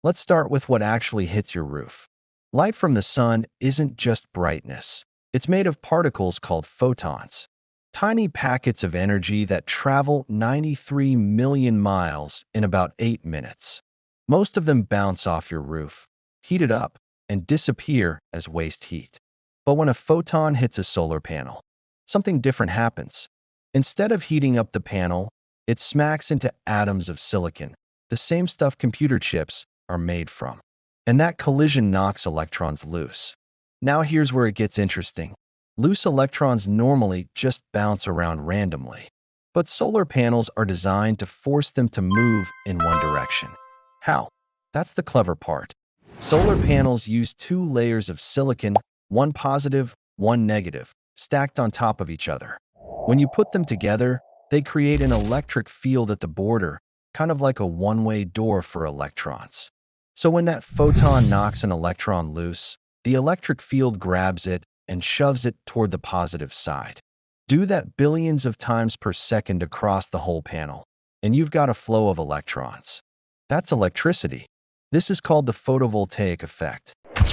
Let's start with what actually hits your roof. Light from the sun isn't just brightness. It's made of particles called photons, tiny packets of energy that travel 93 million miles in about 8 minutes. Most of them bounce off your roof, heat it up, and disappear as waste heat. But when a photon hits a solar panel, something different happens. Instead of heating up the panel, it smacks into atoms of silicon, the same stuff computer chips are made from. And that collision knocks electrons loose. Now here's where it gets interesting. Loose electrons normally just bounce around randomly, but solar panels are designed to force them to move in one direction. How? That's the clever part. Solar panels use two layers of silicon, one positive, one negative, stacked on top of each other. When you put them together, they create an electric field at the border, kind of like a one-way door for electrons. So when that photon knocks an electron loose, the electric field grabs it and shoves it toward the positive side. Do that billions of times per second across the whole panel, and you've got a flow of electrons. That's electricity. This is called the photovoltaic effect.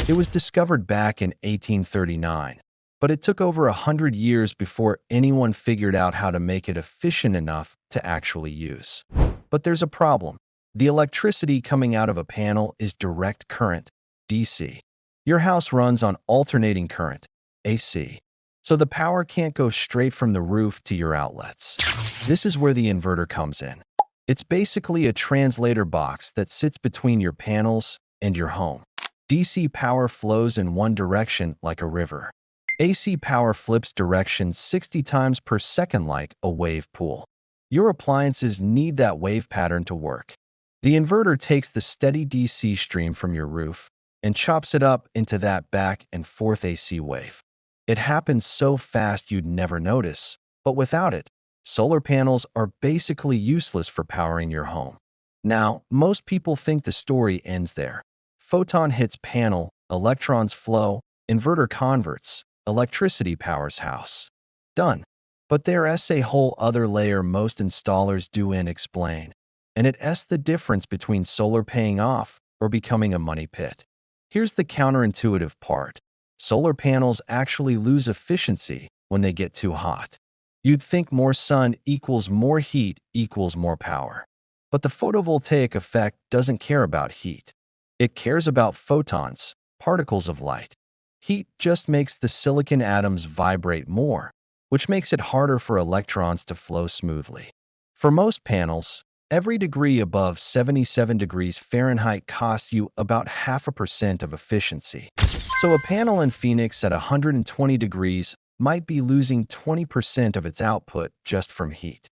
It was discovered back in 1839, but it took over 100 years before anyone figured out how to make it efficient enough to actually use. But there's a problem. The electricity coming out of a panel is direct current, DC. Your house runs on alternating current, AC. So the power can't go straight from the roof to your outlets. This is where the inverter comes in. It's basically a translator box that sits between your panels and your home. DC power flows in one direction like a river. AC power flips direction 60 times per second like a wave pool. Your appliances need that wave pattern to work. The inverter takes the steady DC stream from your roof and chops it up into that back and forth AC wave. It happens so fast you'd never notice, but without it, solar panels are basically useless for powering your home. Now, most people think the story ends there. Photon hits panel, electrons flow, inverter converts, electricity powers house. Done. But there's a whole other layer most installers do explain, and it's the difference between solar paying off or becoming a money pit. Here's the counterintuitive part. Solar panels actually lose efficiency when they get too hot. You'd think more sun equals more heat equals more power. But the photovoltaic effect doesn't care about heat. It cares about photons, particles of light. Heat just makes the silicon atoms vibrate more, which makes it harder for electrons to flow smoothly. For most panels, every degree above 77 degrees Fahrenheit costs you about 0.5% of efficiency. So a panel in Phoenix at 120 degrees might be losing 20% of its output just from heat.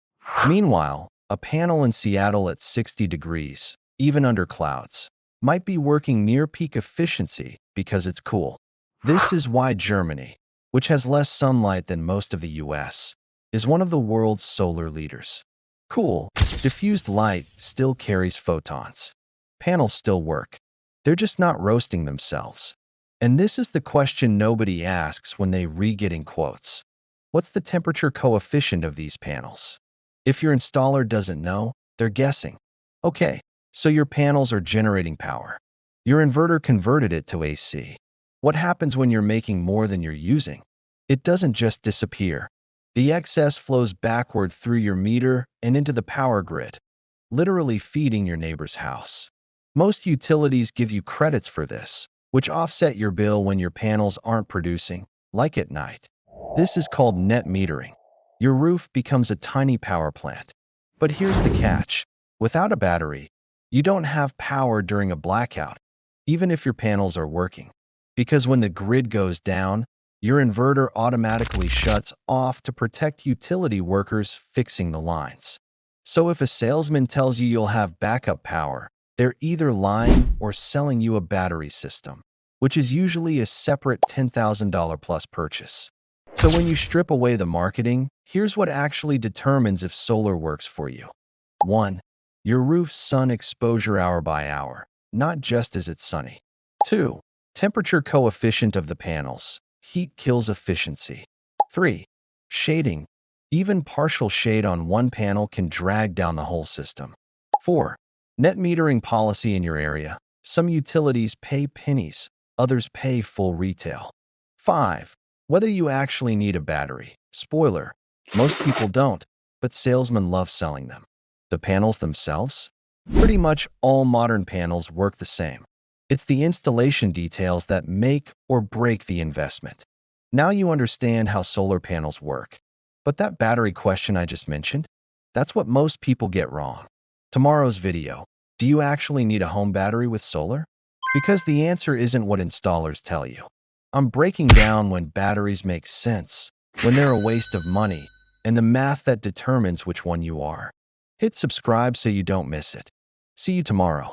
Meanwhile, a panel in Seattle at 60 degrees, even under clouds, might be working near peak efficiency because it's cool. This is why Germany, which has less sunlight than most of the US, is one of the world's solar leaders. Cool, diffused light still carries photons. Panels still work. They're just not roasting themselves. And this is the question nobody asks when they re-get in quotes. What's the temperature coefficient of these panels? If your installer doesn't know, they're guessing. Okay, so your panels are generating power. Your inverter converted it to AC. What happens when you're making more than you're using? It doesn't just disappear. The excess flows backward through your meter and into the power grid, literally feeding your neighbor's house. Most utilities give you credits for this, which offset your bill when your panels aren't producing, like at night. This is called net metering. Your roof becomes a tiny power plant. But here's the catch. Without a battery, you don't have power during a blackout, even if your panels are working. Because when the grid goes down, your inverter automatically shuts off to protect utility workers fixing the lines. So if a salesman tells you you'll have backup power, they're either lying or selling you a battery system, which is usually a separate $10,000 plus purchase. So when you strip away the marketing, here's what actually determines if solar works for you. 1. Your roof's sun exposure hour by hour, not just as it's sunny. 2. Temperature coefficient of the panels. Heat kills efficiency. 3. Shading. Even partial shade on one panel can drag down the whole system. 4. Net metering policy in your area. Some utilities pay pennies, others pay full retail. 5. Whether you actually need a battery. Spoiler, most people don't, but salesmen love selling them. The panels themselves? Pretty much all modern panels work the same. It's the installation details that make or break the investment. Now you understand how solar panels work. But that battery question I just mentioned? That's what most people get wrong. Tomorrow's video: do you actually need a home battery with solar? Because the answer isn't what installers tell you. I'm breaking down when batteries make sense, when they're a waste of money, and the math that determines which one you are. Hit subscribe so you don't miss it. See you tomorrow.